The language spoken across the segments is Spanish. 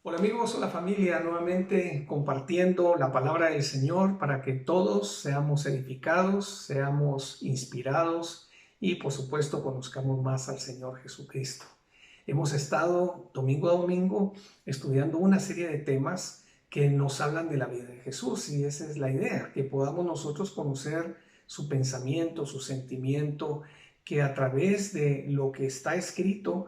Hola amigos, hola familia, nuevamente compartiendo la palabra del Señor para que todos seamos edificados, seamos inspirados y por supuesto conozcamos más al Señor Jesucristo. Hemos estado domingo a domingo estudiando una serie de temas que nos hablan de la vida de Jesús y esa es la idea, que podamos nosotros conocer su pensamiento, su sentimiento, que a través de lo que está escrito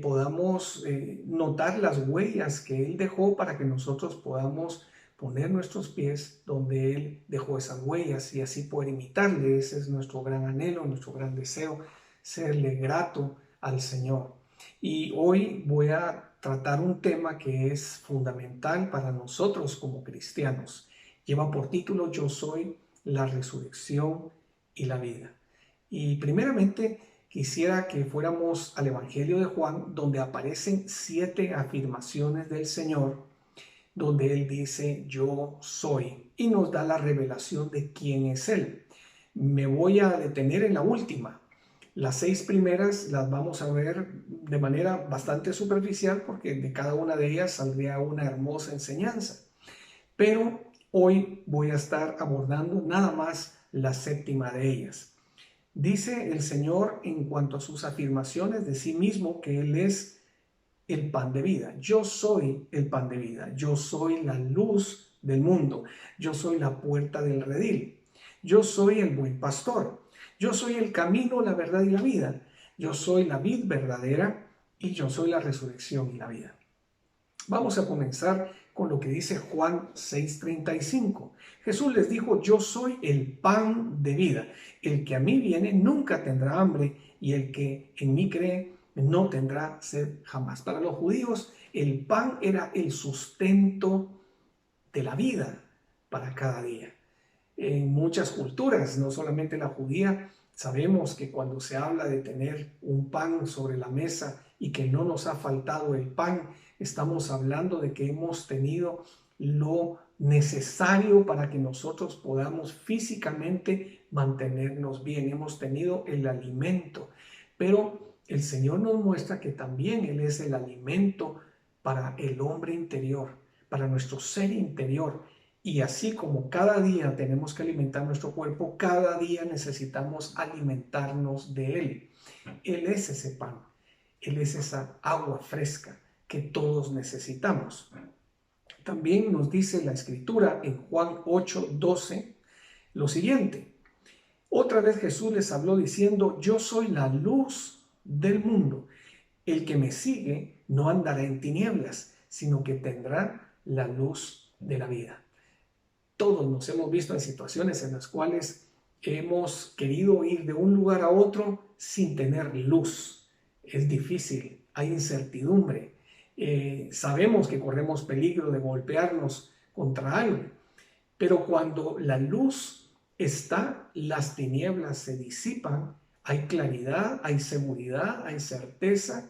podamos notar las huellas que Él dejó para que nosotros podamos poner nuestros pies donde Él dejó esas huellas y así poder imitarle. Ese es nuestro gran anhelo, nuestro gran deseo, serle grato al Señor. Y hoy voy a tratar un tema que es fundamental para nosotros como cristianos. Lleva por título Yo soy la resurrección y la vida. Y primeramente quisiera que fuéramos al Evangelio de Juan, donde aparecen 7 afirmaciones del Señor, donde Él dice, yo soy, y nos da la revelación de quién es Él. Me voy a detener en la última. Las 6 primeras las vamos a ver de manera bastante superficial, porque de cada una de ellas saldría una hermosa enseñanza. Pero hoy voy a estar abordando nada más la séptima de ellas. Dice el Señor en cuanto a sus afirmaciones de sí mismo que Él es el pan de vida. Yo soy el pan de vida. Yo soy la luz del mundo. Yo soy la puerta del redil. Yo soy el buen pastor. Yo soy el camino, la verdad y la vida. Yo soy la vid verdadera y yo soy la resurrección y la vida. Vamos a comenzar con lo que dice Juan 6:35. Jesús les dijo, yo soy el pan de vida. El que a mí viene nunca tendrá hambre y el que en mí cree no tendrá sed jamás. Para los judíos, el pan era el sustento de la vida para cada día. En muchas culturas, no solamente la judía, sabemos que cuando se habla de tener un pan sobre la mesa y que no nos ha faltado el pan, estamos hablando de que hemos tenido lo necesario para que nosotros podamos físicamente mantenernos bien. Hemos tenido el alimento, pero el Señor nos muestra que también Él es el alimento para el hombre interior, para nuestro ser interior. Y así como cada día tenemos que alimentar nuestro cuerpo, cada día necesitamos alimentarnos de Él. Él es ese pan, Él es esa agua fresca que todos necesitamos. También nos dice la Escritura en Juan 8:12 lo siguiente. Otra vez Jesús les habló diciendo, yo soy la luz del mundo. El que me sigue no andará en tinieblas, sino que tendrá la luz de la vida. Todos nos hemos visto en situaciones en las cuales hemos querido ir de un lugar a otro sin tener luz. Es difícil, hay incertidumbre. Sabemos que corremos peligro de golpearnos contra algo, pero cuando la luz está, las tinieblas se disipan, hay claridad, hay seguridad, hay certeza,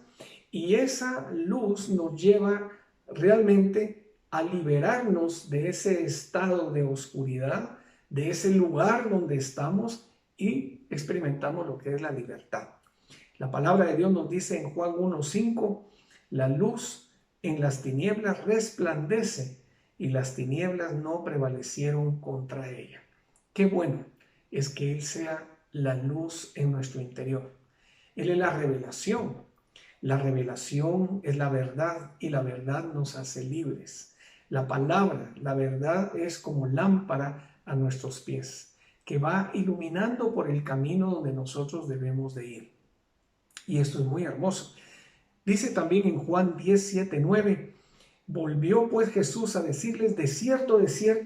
y esa luz nos lleva realmente a liberarnos de ese estado de oscuridad, de ese lugar donde estamos y experimentamos lo que es la libertad. La palabra de Dios nos dice en Juan 1:5, la luz en las tinieblas resplandece y las tinieblas no prevalecieron contra ella. Qué bueno es que Él sea la luz en nuestro interior. Él es la revelación. La revelación es la verdad y la verdad nos hace libres. La palabra, la verdad es como lámpara a nuestros pies, que va iluminando por el camino donde nosotros debemos de ir. Y esto es muy hermoso. Dice también en Juan 10:7-9, volvió pues Jesús a decirles, de cierto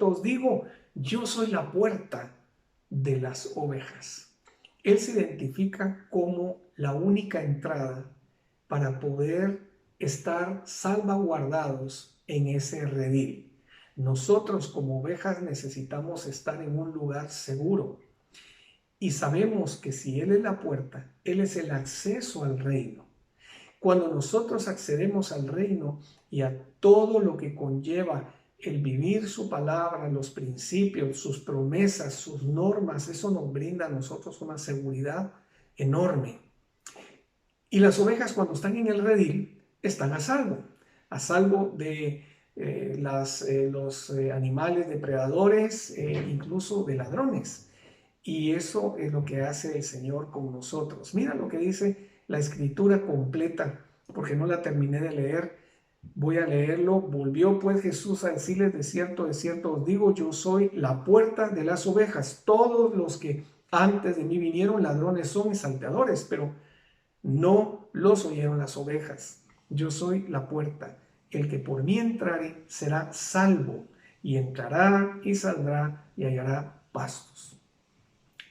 os digo, yo soy la puerta de las ovejas. Él se identifica como la única entrada para poder estar salvaguardados en ese redil. Nosotros como ovejas necesitamos estar en un lugar seguro y sabemos que si Él es la puerta, Él es el acceso al reino. Cuando nosotros accedemos al reino y a todo lo que conlleva el vivir su palabra, los principios, sus promesas, sus normas, eso nos brinda a nosotros una seguridad enorme. Y las ovejas cuando están en el redil están a salvo. a salvo de los animales depredadores, incluso de ladrones. Y eso es lo que hace el Señor con nosotros. Mira lo que dice la escritura completa, porque no la terminé de leer. Voy a leerlo. Volvió pues Jesús a decirles: de cierto os digo, yo soy la puerta de las ovejas. Todos los que antes de mí vinieron ladrones son y salteadores, pero no los oyeron las ovejas. Yo soy la puerta. El que por mí entrare será salvo, y entrará y saldrá y hallará pastos.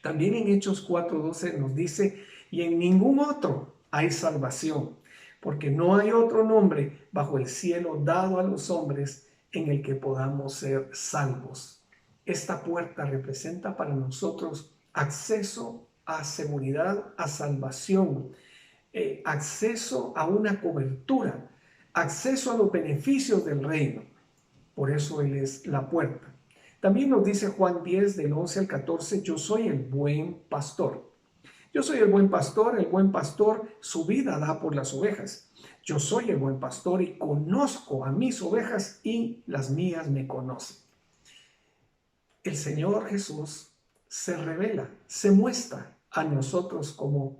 También en Hechos 4:12 nos dice: y en ningún otro hay salvación, porque no hay otro nombre bajo el cielo dado a los hombres en el que podamos ser salvos. Esta puerta representa para nosotros acceso a seguridad, a salvación, acceso a una cobertura, acceso a los beneficios del reino. Por eso Él es la puerta. También nos dice Juan 10, del 11 al 14, yo soy el buen pastor. Yo soy el buen pastor su vida da por las ovejas. Yo soy el buen pastor y conozco a mis ovejas y las mías me conocen. El Señor Jesús se revela, se muestra a nosotros como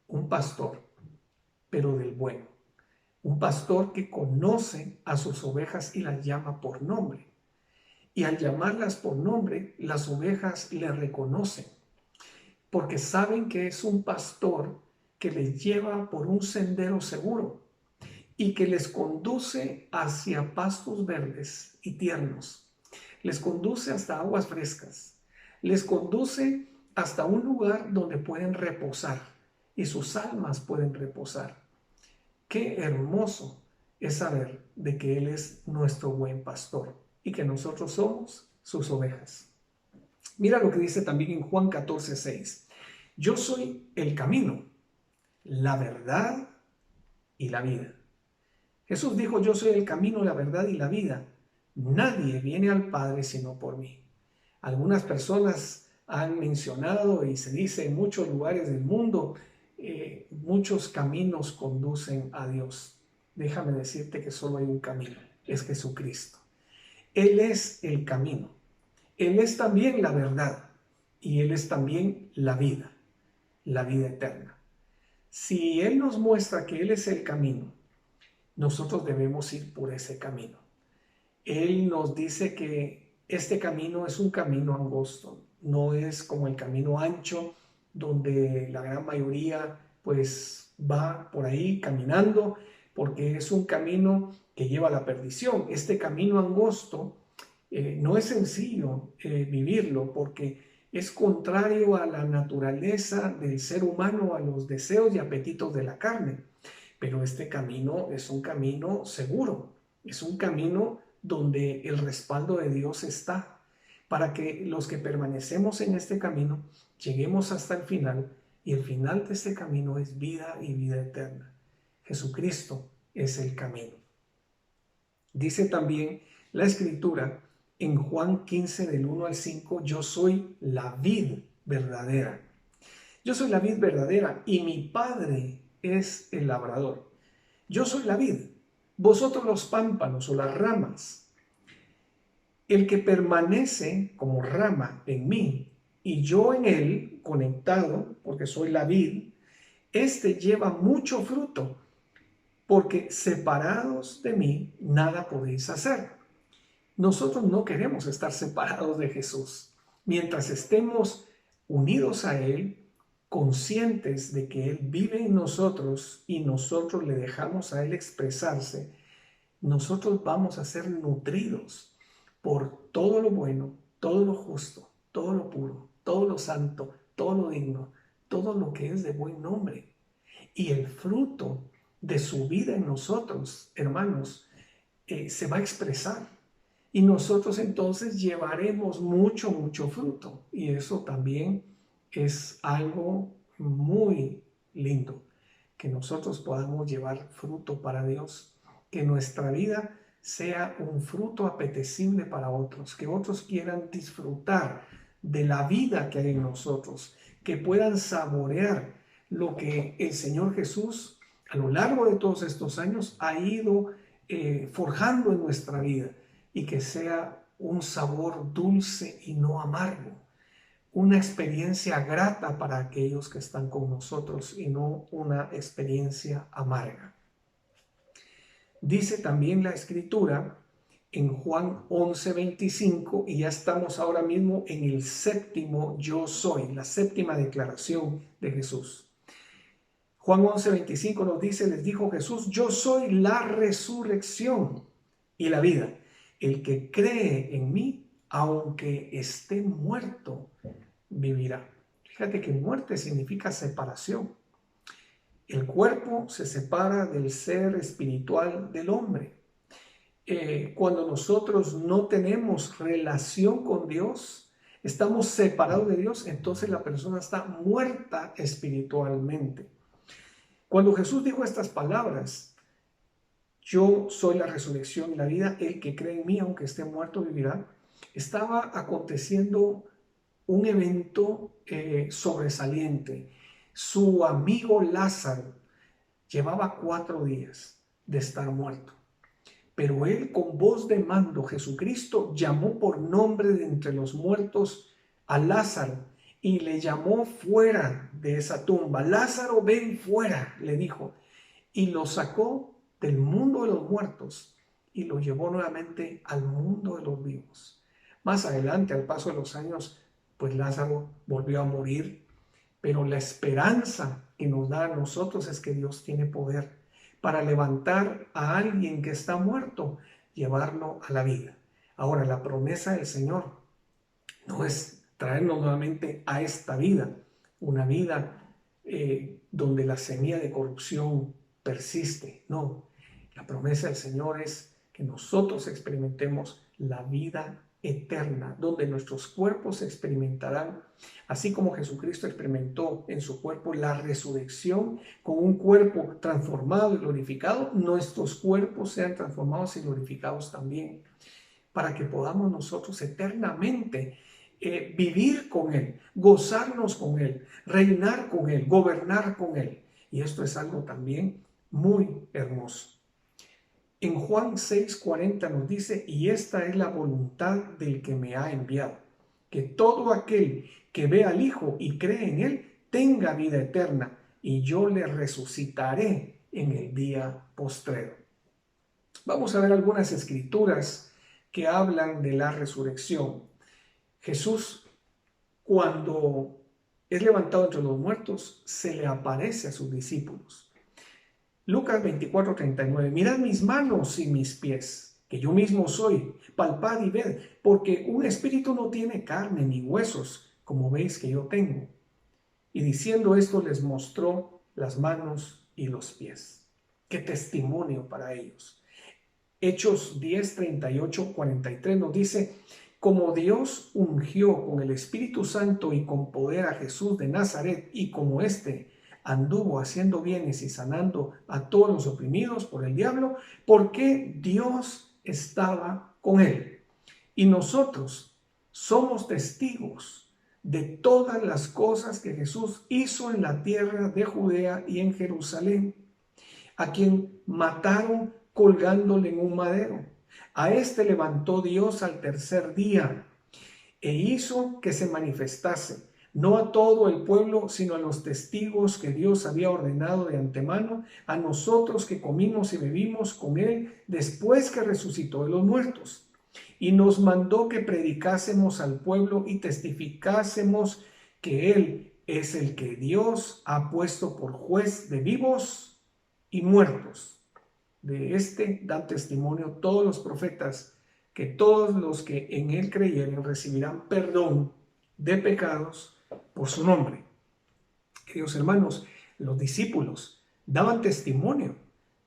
un pastor, pero del bueno. Un pastor que conoce a sus ovejas y las llama por nombre. Y al llamarlas por nombre, las ovejas le reconocen, porque saben que es un pastor que les lleva por un sendero seguro y que les conduce hacia pastos verdes y tiernos. Les conduce hasta aguas frescas. Les conduce hasta un lugar donde pueden reposar y sus almas pueden reposar. Qué hermoso es saber de que Él es nuestro buen pastor y que nosotros somos sus ovejas. Mira lo que dice también en Juan 14:6. Yo soy el camino, la verdad y la vida. Jesús dijo: yo soy el camino, la verdad y la vida. Nadie viene al Padre sino por mí. Algunas personas han mencionado y se dice en muchos lugares del mundo, muchos caminos conducen a Dios. Déjame decirte que solo hay un camino, es Jesucristo. Él es el camino, Él es también la verdad y Él es también la vida eterna. Si Él nos muestra que Él es el camino, nosotros debemos ir por ese camino. Él nos dice que este camino es un camino angosto, no es como el camino ancho, donde la gran mayoría pues va por ahí caminando, porque es un camino que lleva a la perdición. Este camino angosto no es sencillo vivirlo, porque es contrario a la naturaleza del ser humano, a los deseos y apetitos de la carne. Pero este camino es un camino seguro, es un camino donde el respaldo de Dios está, para que los que permanecemos en este camino lleguemos hasta el final, y el final de este camino es vida y vida eterna. Jesucristo es el camino. Dice también la Escritura en Juan 15 del 1 al 5, yo soy la vid verdadera. Yo soy la vid verdadera y mi Padre es el labrador. Yo soy la vid, vosotros los pámpanos o las ramas. El que permanece como rama en mí y yo en él, conectado, porque soy la vid, este lleva mucho fruto, porque separados de mí nada podéis hacer. Nosotros no queremos estar separados de Jesús. Mientras estemos unidos a Él, conscientes de que Él vive en nosotros y nosotros le dejamos a Él expresarse, nosotros vamos a ser nutridos por todo lo bueno, todo lo justo, todo lo puro, todo lo santo, todo lo digno, todo lo que es de buen nombre. Y el fruto de su vida en nosotros, hermanos, se va a expresar. Y nosotros entonces llevaremos mucho, mucho fruto. Y eso también es algo muy lindo, que nosotros podamos llevar fruto para Dios, que nuestra vida sea un fruto apetecible para otros, que otros quieran disfrutar de la vida que hay en nosotros, que puedan saborear lo que el Señor Jesús a lo largo de todos estos años ha ido forjando en nuestra vida y que sea un sabor dulce y no amargo, una experiencia grata para aquellos que están con nosotros y no una experiencia amarga. Dice también la Escritura en Juan 11:25, y ya estamos ahora mismo en el séptimo yo soy, la séptima declaración de Jesús. Juan 11:25 nos dice, les dijo Jesús, yo soy la resurrección y la vida. El que cree en mí, aunque esté muerto, vivirá. Fíjate que muerte significa separación. El cuerpo se separa del ser espiritual del hombre. Cuando nosotros no tenemos relación con Dios, estamos separados de Dios, entonces la persona está muerta espiritualmente. Cuando Jesús dijo estas palabras, yo soy la resurrección y la vida, el que cree en mí, aunque esté muerto, vivirá, estaba aconteciendo un evento sobresaliente. Su amigo Lázaro llevaba 4 días de estar muerto. Pero él, con voz de mando, Jesucristo, llamó por nombre de entre los muertos a Lázaro y le llamó fuera de esa tumba. Lázaro, ven fuera, le dijo, y lo sacó del mundo de los muertos y lo llevó nuevamente al mundo de los vivos. Más adelante, al paso de los años, pues Lázaro volvió a morir, pero la esperanza que nos da a nosotros es que Dios tiene poder para levantar a alguien que está muerto, llevarlo a la vida. Ahora, la promesa del Señor no es traernos nuevamente a esta vida, una vida donde la semilla de corrupción persiste. No, la promesa del Señor es que nosotros experimentemos la vida eterna, donde nuestros cuerpos experimentarán, así como Jesucristo experimentó en su cuerpo la resurrección con un cuerpo transformado y glorificado, nuestros cuerpos sean transformados y glorificados también, para que podamos nosotros eternamente vivir con Él, gozarnos con Él, reinar con Él, gobernar con Él. Y esto es algo también muy hermoso. En Juan 6:40 nos dice, y esta es la voluntad del que me ha enviado, que todo aquel que ve al Hijo y cree en Él tenga vida eterna, y yo le resucitaré en el día postrero. Vamos a ver algunas escrituras que hablan de la resurrección. Jesús, cuando es levantado entre los muertos, se le aparece a sus discípulos. Lucas 24:39, mirad mis manos y mis pies, que yo mismo soy, palpad y ved, porque un espíritu no tiene carne ni huesos, como veis que yo tengo. Y diciendo esto les mostró las manos y los pies. ¡Qué testimonio para ellos! Hechos 10:38-43 nos dice, como Dios ungió con el Espíritu Santo y con poder a Jesús de Nazaret, y como éste anduvo haciendo bienes y sanando a todos los oprimidos por el diablo, porque Dios estaba con él. Y nosotros somos testigos de todas las cosas que Jesús hizo en la tierra de Judea y en Jerusalén, a quien mataron colgándole en un madero. A este levantó Dios al tercer día e hizo que se manifestase, no a todo el pueblo, sino a los testigos que Dios había ordenado de antemano, a nosotros que comimos y bebimos con él después que resucitó de los muertos. Y nos mandó que predicásemos al pueblo y testificásemos que él es el que Dios ha puesto por juez de vivos y muertos. De este dan testimonio todos los profetas, que todos los que en él creyeren recibirán perdón de pecados por su nombre. Queridos hermanos, los discípulos daban testimonio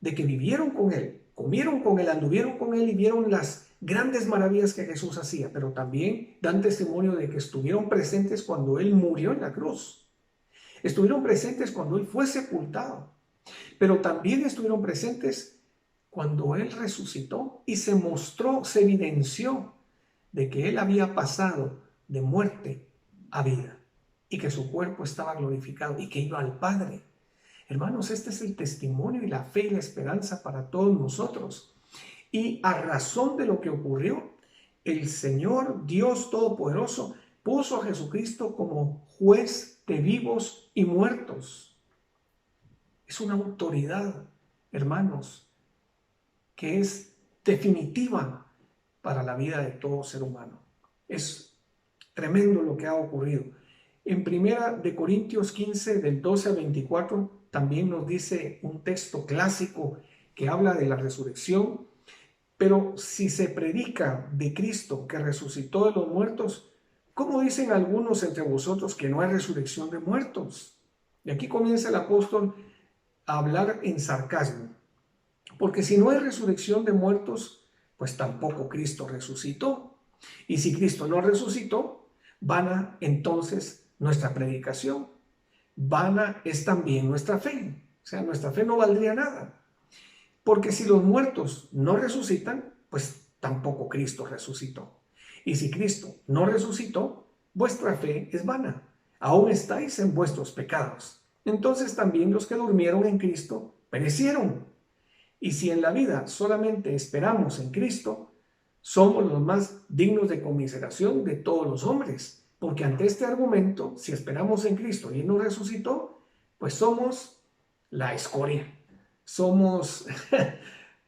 de que vivieron con él, comieron con él, anduvieron con él y vieron las grandes maravillas que Jesús hacía, pero también dan testimonio de que estuvieron presentes cuando él murió en la cruz. Estuvieron presentes cuando él fue sepultado, pero también estuvieron presentes cuando él resucitó y se mostró, se evidenció de que él había pasado de muerte a vida y que su cuerpo estaba glorificado y que iba al Padre. Hermanos, este es el testimonio y la fe y la esperanza para todos nosotros. Y a razón de lo que ocurrió, el Señor Dios Todopoderoso puso a Jesucristo como juez de vivos y muertos. Es una autoridad, hermanos, que es definitiva para la vida de todo ser humano. Es tremendo lo que ha ocurrido. En 1 Corintios 15, del 12 al 24, también nos dice un texto clásico que habla de la resurrección. Pero si se predica de Cristo que resucitó de los muertos, ¿cómo dicen algunos entre vosotros que no hay resurrección de muertos? Y aquí comienza el apóstol a hablar en sarcasmo. Porque si no hay resurrección de muertos, pues tampoco Cristo resucitó. Y si Cristo no resucitó, vana entonces nuestra predicación. Vana es también nuestra fe. O sea, nuestra fe no valdría nada. Porque si los muertos no resucitan, pues tampoco Cristo resucitó. Y si Cristo no resucitó, vuestra fe es vana. Aún estáis en vuestros pecados. Entonces también los que durmieron en Cristo perecieron. Y si en la vida solamente esperamos en Cristo, somos los más dignos de conmiseración de todos los hombres. Porque ante este argumento, si esperamos en Cristo y Él no resucitó, pues somos la escoria. Somos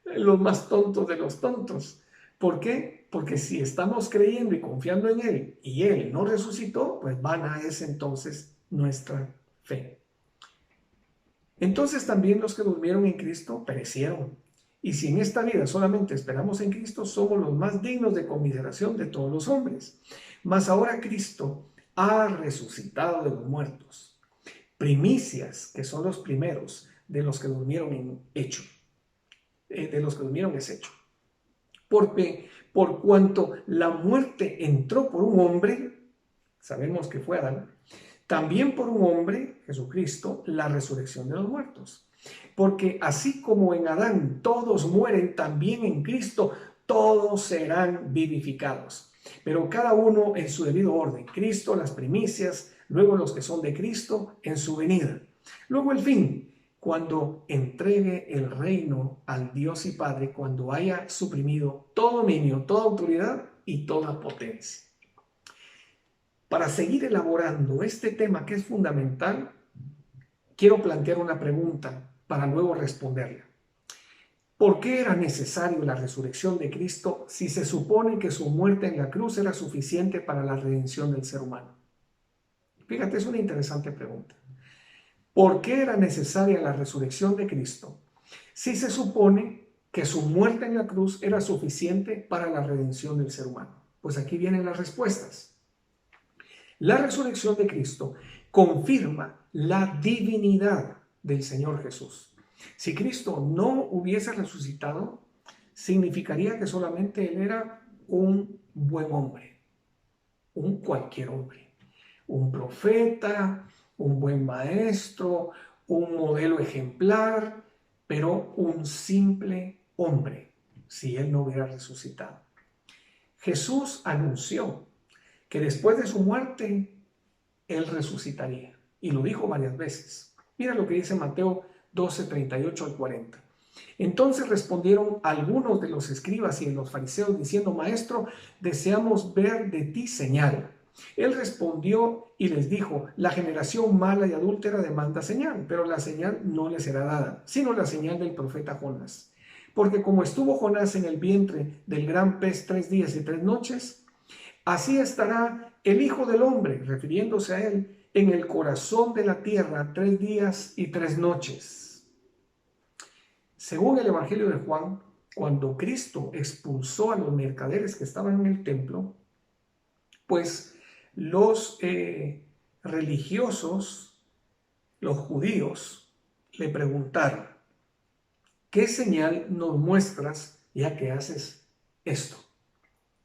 los más tontos de los tontos. ¿Por qué? Porque si estamos creyendo y confiando en Él y Él no resucitó, pues vana es entonces nuestra fe. Entonces también los que durmieron en Cristo perecieron. Y si en esta vida solamente esperamos en Cristo, somos los más dignos de conmiseración de todos los hombres. Mas ahora Cristo ha resucitado de los muertos. Primicias, que son los primeros de los que durmieron en hecho. De los que durmieron es hecho. Porque por cuanto la muerte entró por un hombre, sabemos que fue Adán, también por un hombre, Jesucristo, la resurrección de los muertos. Porque así como en Adán todos mueren, también en Cristo todos serán vivificados. Pero cada uno en su debido orden. Cristo, las primicias, luego los que son de Cristo en su venida. Luego el fin, cuando entregue el reino al Dios y Padre, cuando haya suprimido todo dominio, toda autoridad y toda potencia. Para seguir elaborando este tema que es fundamental, quiero plantear una pregunta para luego responderla. ¿Por qué era necesario la resurrección de Cristo si se supone que su muerte en la cruz era suficiente para la redención del ser humano? Fíjate, es una interesante pregunta. ¿Por qué era necesaria la resurrección de Cristo si se supone que su muerte en la cruz era suficiente para la redención del ser humano? Pues aquí vienen las respuestas. La resurrección de Cristo confirma la divinidad del Señor Jesús. Si Cristo no hubiese resucitado, significaría que solamente Él era un buen hombre, un cualquier hombre, un profeta, un buen maestro, un modelo ejemplar, pero un simple hombre, si Él no hubiera resucitado. Jesús anunció que después de su muerte, Él resucitaría. Y lo dijo varias veces. Mira lo que dice Mateo 12, 38 al 40. Entonces respondieron algunos de los escribas y de los fariseos diciendo: Maestro, deseamos ver de ti señal. Él respondió y les dijo: la generación mala y adúltera demanda señal, pero la señal no le será dada, sino la señal del profeta Jonás. Porque como estuvo Jonás en el vientre del gran pez 3 días y 3 noches, así estará el Hijo del Hombre, refiriéndose a Él, en el corazón de la tierra 3 días y 3 noches. Según el Evangelio de Juan, cuando Cristo expulsó a los mercaderes que estaban en el templo, pues los religiosos, los judíos, le preguntaron: ¿qué señal nos muestras ya que haces esto?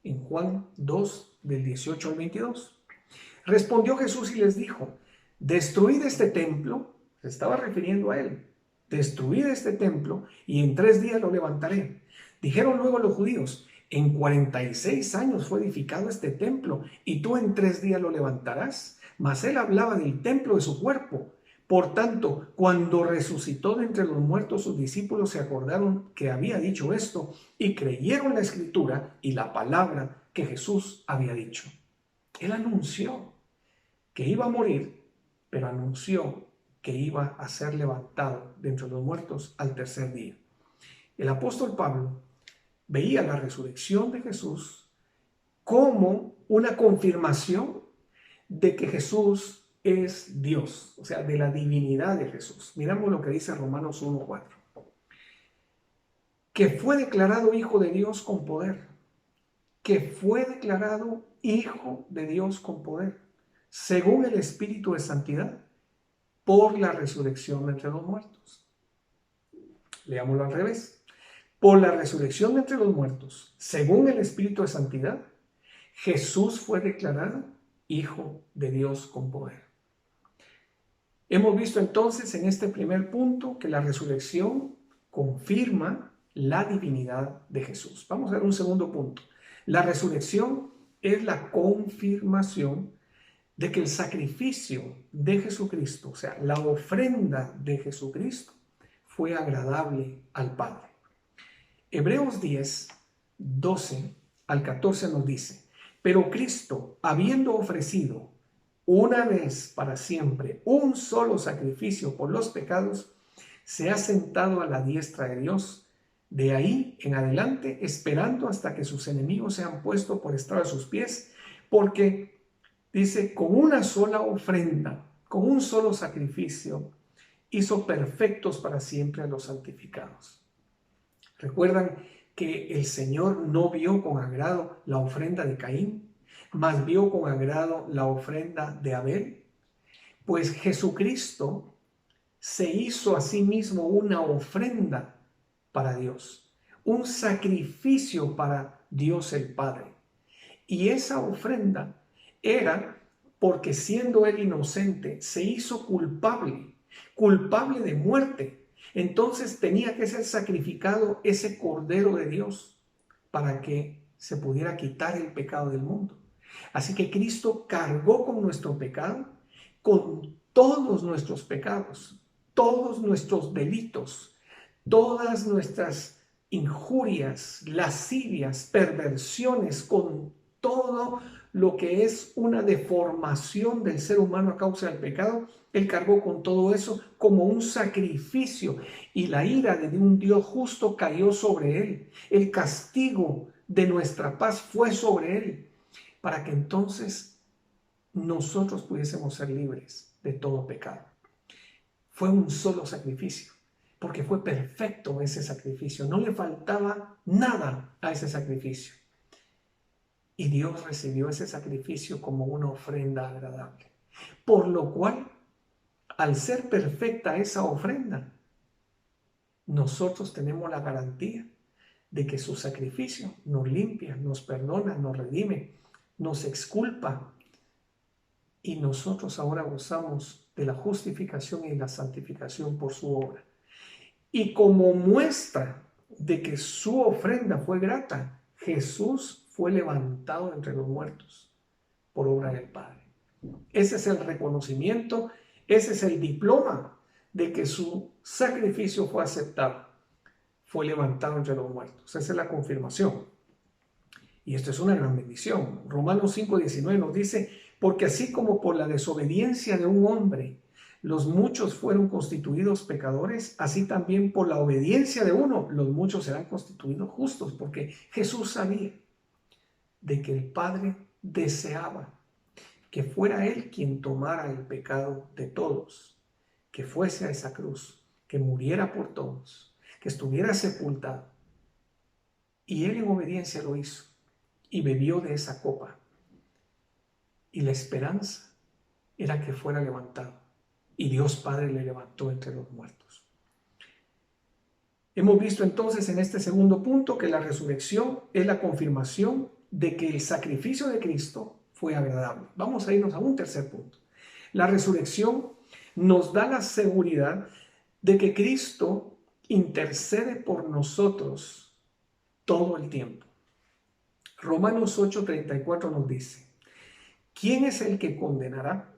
En Juan 2, del 18 al 22. Respondió Jesús y les dijo: destruid este templo, se estaba refiriendo a Él, destruid este templo y en 3 días lo levantaré. Dijeron luego los judíos: en 46 años fue edificado este templo y tú en 3 días lo levantarás. Mas Él hablaba del templo de su cuerpo. Por tanto, cuando resucitó de entre los muertos, sus discípulos se acordaron que había dicho esto y creyeron la escritura y la palabra que Jesús había dicho. Él anunció que iba a morir, pero anunció que iba a ser levantado de entre los muertos al tercer día. El apóstol Pablo veía la resurrección de Jesús como una confirmación de que Jesús es Dios, o sea, de la divinidad de Jesús. Miramos lo que dice Romanos 1:4. Que fue declarado Hijo de Dios con poder. Que fue declarado Hijo de Dios con poder, según el Espíritu de Santidad, por la resurrección de entre los muertos. Leámoslo al revés. Por la resurrección de entre los muertos, según el Espíritu de Santidad, Jesús fue declarado Hijo de Dios con poder. Hemos visto entonces en este primer punto que la resurrección confirma la divinidad de Jesús. Vamos a ver un segundo punto. La resurrección es la confirmación de que el sacrificio de Jesucristo, o sea, la ofrenda de Jesucristo, fue agradable al Padre. Hebreos 10, 12 al 14 nos dice: pero Cristo, habiendo ofrecido una vez para siempre un solo sacrificio por los pecados, se ha sentado a la diestra de Dios, de ahí en adelante, esperando hasta que sus enemigos sean puestos por estrado de sus pies, porque, dice, con una sola ofrenda, con un solo sacrificio, hizo perfectos para siempre a los santificados. ¿Recuerdan que el Señor no vio con agrado la ofrenda de Caín, mas vio con agrado la ofrenda de Abel? Pues Jesucristo se hizo a sí mismo una ofrenda para Dios, un sacrificio para Dios el Padre. Y esa ofrenda era porque, siendo él inocente, se hizo culpable de muerte. Entonces tenía que ser sacrificado ese Cordero de Dios para que se pudiera quitar el pecado del mundo. Así que Cristo cargó con nuestro pecado, con todos nuestros pecados, todos nuestros delitos, todas nuestras injurias, lascivias, perversiones, con todo lo que es una deformación del ser humano a causa del pecado. Él cargó con todo eso como un sacrificio, y la ira de un Dios justo cayó sobre él. El castigo de nuestra paz fue sobre él, para que entonces nosotros pudiésemos ser libres de todo pecado. Fue un solo sacrificio, porque fue perfecto ese sacrificio. No le faltaba nada a ese sacrificio. Y Dios recibió ese sacrificio como una ofrenda agradable. Por lo cual, al ser perfecta esa ofrenda, nosotros tenemos la garantía de que su sacrificio nos limpia, nos perdona, nos redime, nos exculpa. Y nosotros ahora gozamos de la justificación y la santificación por su obra. Y como muestra de que su ofrenda fue grata, Jesús fue levantado entre los muertos por obra del Padre. Ese es el reconocimiento, ese es el diploma de que su sacrificio fue aceptado. Fue levantado entre los muertos. Esa es la confirmación. Y esto es una gran bendición. Romanos 5:19 nos dice: porque así como por la desobediencia de un hombre los muchos fueron constituidos pecadores, así también por la obediencia de uno los muchos serán constituidos justos. Porque Jesús sabía de que el Padre deseaba que fuera Él quien tomara el pecado de todos, que fuese a esa cruz, que muriera por todos, que estuviera sepultado. Y Él en obediencia lo hizo y bebió de esa copa. Y la esperanza era que fuera levantado. Y Dios Padre le levantó entre los muertos. Hemos visto entonces en este segundo punto que la resurrección es la confirmación de que el sacrificio de Cristo fue agradable. Vamos a irnos a un tercer punto. La resurrección nos da la seguridad de que Cristo intercede por nosotros todo el tiempo. Romanos 8:34 nos dice: ¿quién es el que condenará?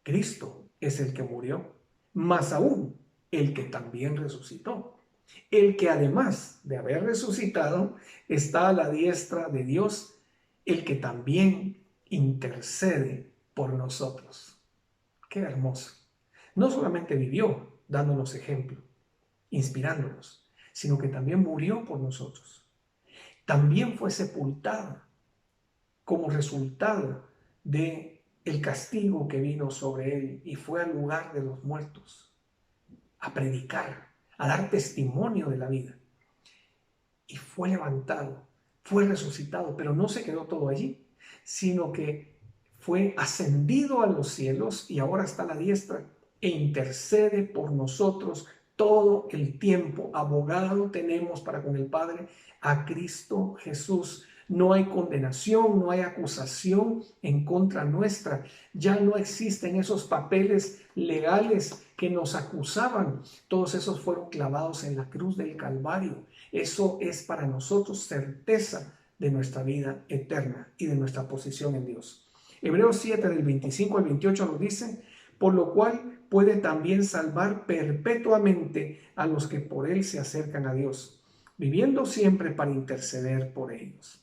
Cristo es el que murió. más aún el que también resucitó, el que además de haber resucitado está a la diestra de Dios, el que también intercede por nosotros. Qué hermoso. No solamente vivió dándonos ejemplo, inspirándonos, sino que también murió por nosotros. También fue sepultado como resultado de el castigo que vino sobre él y fue al lugar de los muertos a predicar, a dar testimonio de la vida. Y fue levantado, fue resucitado, pero no se quedó todo allí, sino que fue ascendido a los cielos y ahora está a la diestra e intercede por nosotros todo el tiempo. Abogado tenemos para con el Padre a Cristo Jesús. No hay condenación, no hay acusación en contra nuestra. Ya no existen esos papeles legales que nos acusaban. Todos esos fueron clavados en la cruz del Calvario. Eso es para nosotros certeza de nuestra vida eterna y de nuestra posición en Dios. Hebreos 7 del 25 al 28 nos dice, por lo cual puede también salvar perpetuamente a los que por él se acercan a Dios, viviendo siempre para interceder por ellos.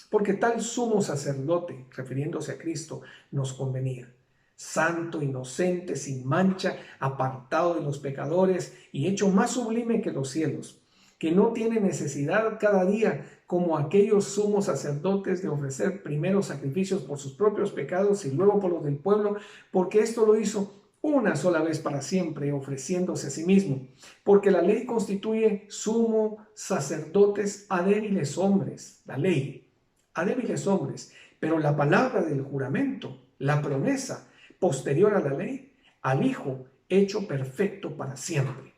Porque tal sumo sacerdote, refiriéndose a Cristo, nos convenía, santo, inocente, sin mancha, apartado de los pecadores y hecho más sublime que los cielos, que no tiene necesidad cada día, como aquellos sumos sacerdotes, de ofrecer primero sacrificios por sus propios pecados y luego por los del pueblo, porque esto lo hizo una sola vez para siempre, ofreciéndose a sí mismo, porque la ley constituye sumo sacerdotes a débiles hombres, la ley, a débiles hombres, pero la palabra del juramento, la promesa posterior a la ley, al Hijo hecho perfecto para siempre.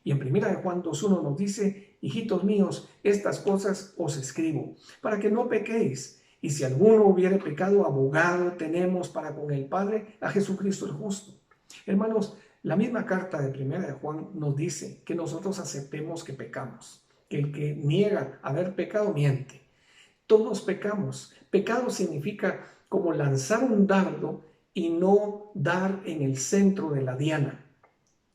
Y en 1 Juan 2:1 nos dice, hijitos míos, estas cosas os escribo, para que no pequéis. Y si alguno hubiere pecado, abogado tenemos para con el Padre, a Jesucristo el justo. Hermanos, la misma carta de 1 Juan nos dice que nosotros aceptemos que pecamos, que el que niega haber pecado miente. Todos pecamos. Pecado significa como lanzar un dardo y no dar en el centro de la diana.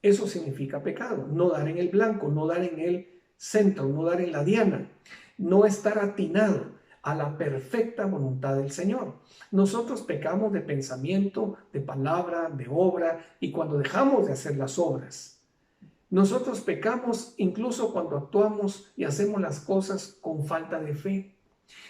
Eso significa pecado. No dar en el blanco, no dar en el centro, no dar en la diana. No estar atinado a la perfecta voluntad del Señor. Nosotros pecamos de pensamiento, de palabra, de obra y cuando dejamos de hacer las obras. Nosotros pecamos incluso cuando actuamos y hacemos las cosas con falta de fe.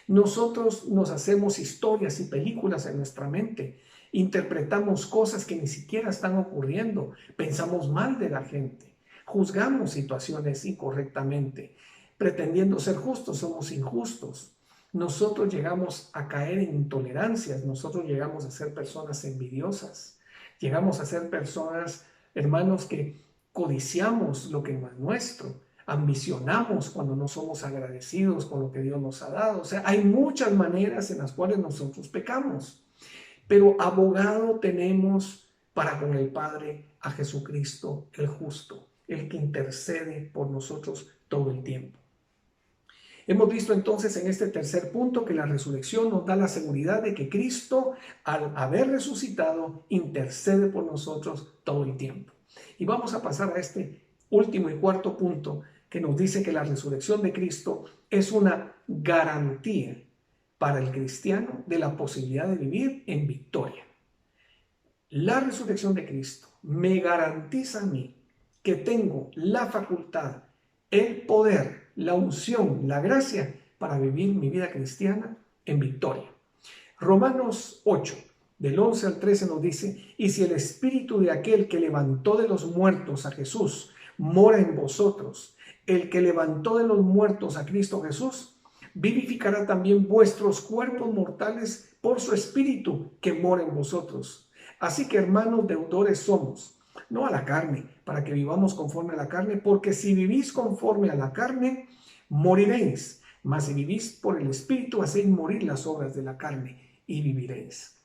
Nosotros nos hacemos historias y películas en nuestra mente, interpretamos cosas que ni siquiera están ocurriendo, pensamos mal de la gente, juzgamos situaciones incorrectamente, pretendiendo ser justos, somos injustos. Nosotros llegamos a caer en intolerancias, nosotros llegamos a ser personas envidiosas, llegamos a ser personas, hermanos, que codiciamos lo que no es nuestro. Ambicionamos cuando no somos agradecidos con lo que Dios nos ha dado. O sea, hay muchas maneras en las cuales nosotros pecamos. Pero abogado tenemos para con el Padre a Jesucristo el justo, el que intercede por nosotros todo el tiempo. Hemos visto entonces en este tercer punto que la resurrección nos da la seguridad de que Cristo, al haber resucitado, intercede por nosotros todo el tiempo. Y vamos a pasar a este último y cuarto punto que nos dice que la resurrección de Cristo es una garantía para el cristiano de la posibilidad de vivir en victoria. La resurrección de Cristo me garantiza a mí que tengo la facultad, el poder, la unción, la gracia para vivir mi vida cristiana en victoria. Romanos 8, del 11 al 13 nos dice, y si el espíritu de aquel que levantó de los muertos a Jesús mora en vosotros, el que levantó de los muertos a Cristo Jesús, vivificará también vuestros cuerpos mortales por su espíritu que mora en vosotros. Así que hermanos deudores somos, no a la carne, para que vivamos conforme a la carne, porque si vivís conforme a la carne, moriréis. Mas si vivís por el Espíritu, hacéis morir las obras de la carne y viviréis.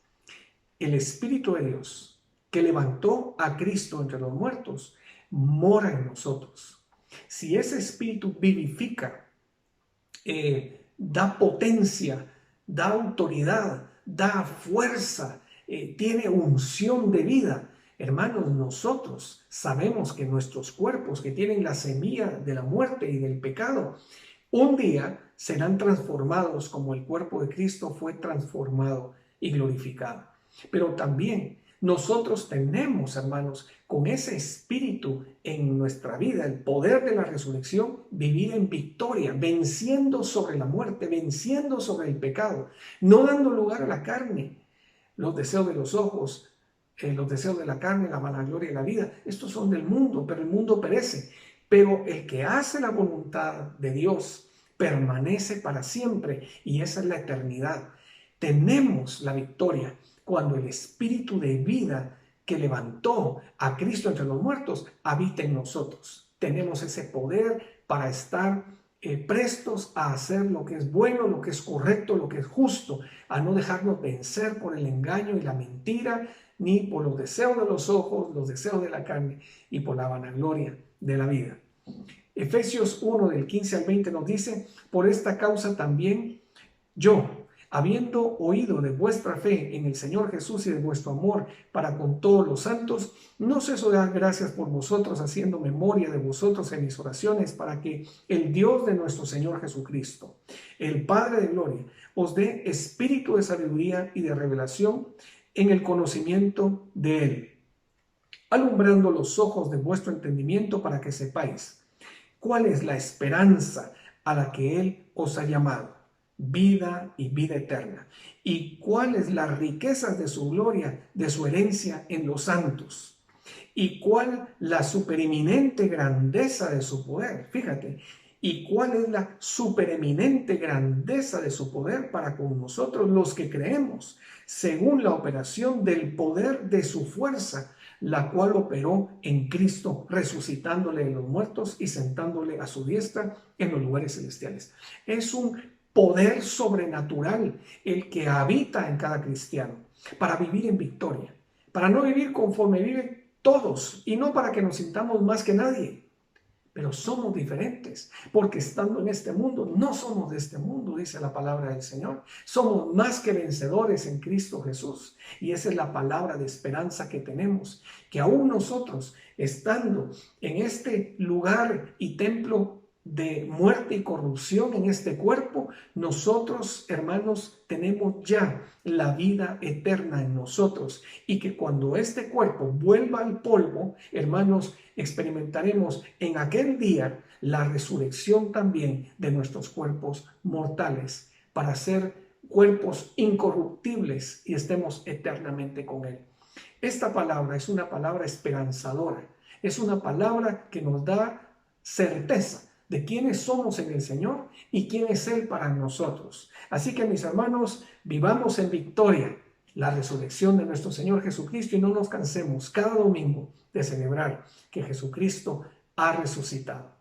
El Espíritu de Dios, que levantó a Cristo entre los muertos, mora en nosotros. Si ese Espíritu vivifica, da potencia, da autoridad, da fuerza, tiene unción de vida, Hermanos, nosotros sabemos que nuestros cuerpos que tienen la semilla de la muerte y del pecado, un día serán transformados como el cuerpo de Cristo fue transformado y glorificado. Pero también nosotros tenemos, hermanos, con ese espíritu en nuestra vida, el poder de la resurrección, vivir en victoria, venciendo sobre la muerte, venciendo sobre el pecado, no dando lugar a la carne, los deseos de los ojos, los deseos de la carne, la vanagloria y la vida. Estos son del mundo, pero el mundo perece. Pero el que hace la voluntad de Dios permanece para siempre, y esa es la eternidad. Tenemos la victoria cuando el espíritu de vida que levantó a Cristo entre los muertos habita en nosotros. Tenemos ese poder para estar prestos a hacer lo que es bueno, lo que es correcto, lo que es justo, a no dejarnos vencer por el engaño y la mentira, ni por los deseos de los ojos, los deseos de la carne y por la vanagloria de la vida. Efesios 1 del 15 al 20 nos dice: por esta causa también yo, habiendo oído de vuestra fe en el Señor Jesús y de vuestro amor para con todos los santos, no ceso de dar gracias por vosotros, haciendo memoria de vosotros en mis oraciones, para que el Dios de nuestro Señor Jesucristo, el Padre de gloria, os dé espíritu de sabiduría y de revelación en el conocimiento de Él, alumbrando los ojos de vuestro entendimiento, para que sepáis cuál es la esperanza a la que Él os ha llamado, vida y vida eterna, y cuáles las riquezas de su gloria, de su herencia en los santos, y cuál la supereminente grandeza de su poder. Fíjate, y cuál es la supereminente grandeza de su poder para con nosotros los que creemos, según la operación del poder de su fuerza, la cual operó en Cristo, resucitándole de los muertos y sentándole a su diestra en los lugares celestiales. Es un poder sobrenatural el que habita en cada cristiano para vivir en victoria, para no vivir conforme viven todos, y no para que nos sintamos más que nadie. Pero somos diferentes, porque estando en este mundo, no somos de este mundo, dice la palabra del Señor. Somos más que vencedores en Cristo Jesús. Y esa es la palabra de esperanza que tenemos, que aún nosotros, estando en este lugar y templo de muerte y corrupción en este cuerpo, nosotros, hermanos, tenemos ya la vida eterna en nosotros, y que cuando este cuerpo vuelva al polvo, hermanos, experimentaremos en aquel día la resurrección también de nuestros cuerpos mortales, para ser cuerpos incorruptibles y estemos eternamente con Él. Esta palabra es una palabra esperanzadora, es una palabra que nos da certeza de quiénes somos en el Señor y quién es Él para nosotros. Así que, mis hermanos, vivamos en victoria la resurrección de nuestro Señor Jesucristo, y no nos cansemos cada domingo de celebrar que Jesucristo ha resucitado.